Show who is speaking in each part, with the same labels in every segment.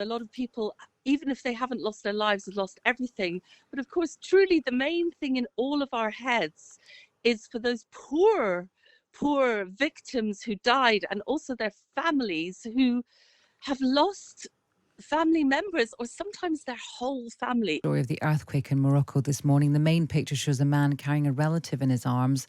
Speaker 1: A lot of people, even if they haven't lost their lives, have lost everything. But of course, truly, the main thing in all of our heads is for those poor victims who died, and also their families who have lost family members, or sometimes their whole family.
Speaker 2: Story of the earthquake in Morocco this morning. The main picture shows a man carrying a relative in his arms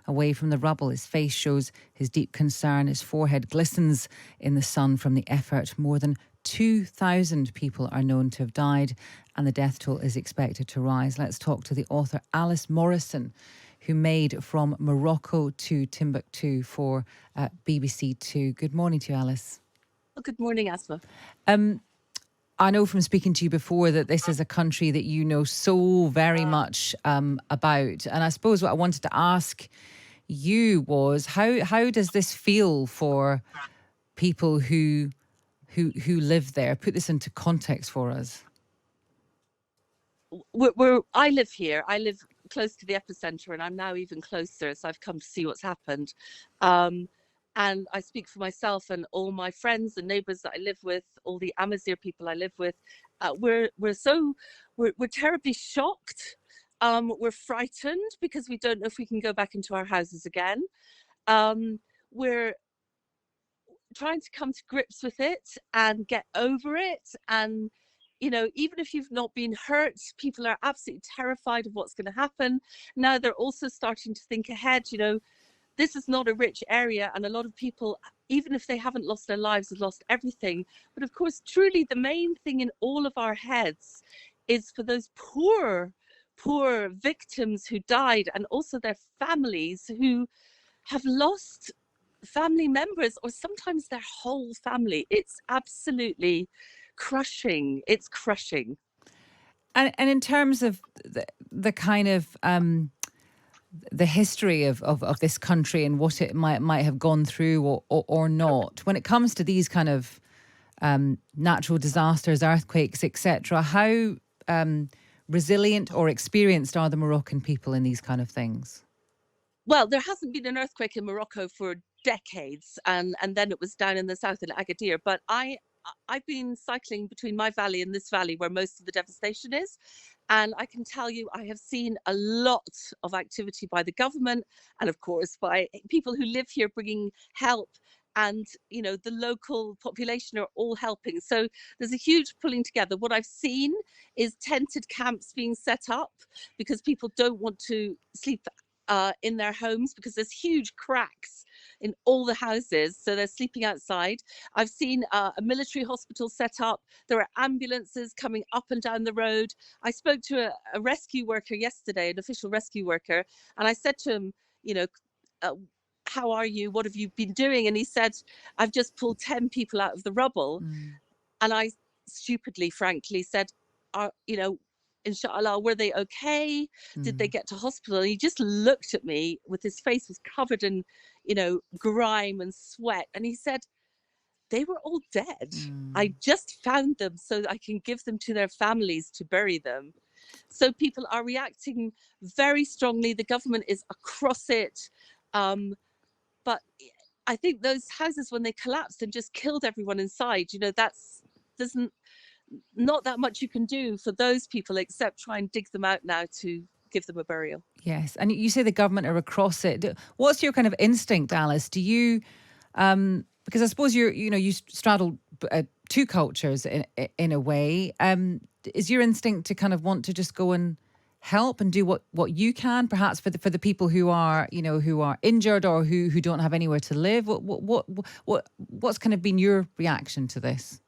Speaker 2: away from the rubble. His face shows his deep concern. His forehead glistens in the sun from the effort. More than 2,000 people are known to have died, and the death toll is expected to rise. Let's talk to the author Alice Morrison, who made From Morocco to Timbuktu for BBC Two. Good morning to you, Alice.
Speaker 1: Well, good morning, Asma.
Speaker 2: I know from speaking to you before that this is a country that you know so very much about. And I suppose what I wanted to ask you was how does this feel for people who live there? Put this into context for us.
Speaker 1: I live here. I live close to the epicenter, and I'm now even closer. So I've come to see what's happened. And I speak for myself and all my friends and neighbors that I live with, all the Amazigh people I live with. We're terribly shocked. We're frightened because we don't know if we can go back into our houses again. We're trying to come to grips with it and get over it. And, you know, even if you've not been hurt, people are absolutely terrified of what's going to happen. Now they're also starting to think ahead. You know, this is not a rich area, and a lot of people, even if they haven't lost their lives, have lost everything. But of course, truly, the main thing in all of our heads is for those poor victims who died, and also their families who have lost family members, or sometimes their whole family. It's absolutely crushing. It's crushing.
Speaker 2: And in terms of the kind of the history of this country and what it might have gone through or not, when it comes to these kind of natural disasters, earthquakes, etc., how resilient or experienced are the Moroccan people in these kind of things?
Speaker 1: Well, there hasn't been an earthquake in Morocco for decades, and then it was down in the south in Agadir. But I've been cycling between my valley and this valley where most of the devastation is. And I can tell you, I have seen a lot of activity by the government, and of course by people who live here bringing help. And, you know, the local population are all helping. So there's a huge pulling together. What I've seen is tented camps being set up because people don't want to sleep in their homes because there's huge cracks in all the houses, so they're sleeping outside. I've seen a military hospital set up. There are ambulances coming up and down the road. I spoke to a rescue worker yesterday, an official rescue worker, and I said to him, you know, how are you? What have you been doing? And he said, I've just pulled 10 people out of the rubble. And I stupidly, frankly, said, you know, inshallah, were they okay? Did they get to hospital? And he just looked at me with his face was covered in, you know, grime and sweat. And he said, they were all dead. I just found them so I can give them to their families to bury them. So people are reacting very strongly. The government is across it. But I think those houses, when they collapsed and just killed everyone inside, you know, not that much you can do for those people except try and dig them out now to give them a burial.
Speaker 2: Yes. And you say the government are across it. What's your kind of instinct, Alice? Do you, because I suppose you straddle two cultures in a way. Is your instinct to kind of want to just go and help and do what you can, perhaps for the people who are, you know, who are injured or who don't have anywhere to live? What's kind of been your reaction to this?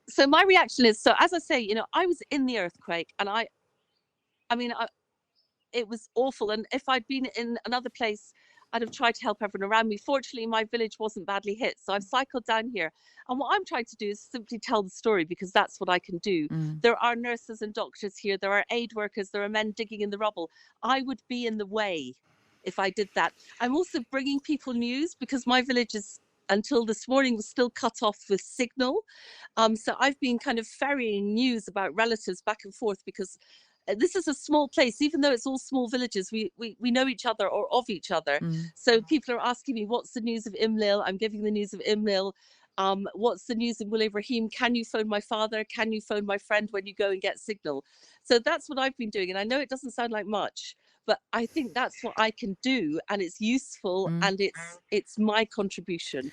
Speaker 1: So my reaction is, so as I say, you know, I was in the earthquake, and it was awful. And if I'd been in another place, I'd have tried to help everyone around me. Fortunately, my village wasn't badly hit. So I've cycled down here. And what I'm trying to do is simply tell the story, because that's what I can do. There are nurses and doctors here. There are aid workers. There are men digging in the rubble. I would be in the way if I did that. I'm also bringing people news because my village is, until this morning, was still cut off with signal. So I've been kind of ferrying news about relatives back and forth, because this is a small place. Even though it's all small villages, we know each other or of each other. So people are asking me, what's the news of Imlil? I'm giving the news of Imlil. What's the news in Wul Ibrahim? Can you phone my father? Can you phone my friend when you go and get signal? So that's what I've been doing. And I know it doesn't sound like much, but I think that's what I can do, and it's useful,
Speaker 2: Mm.
Speaker 1: and it's my contribution.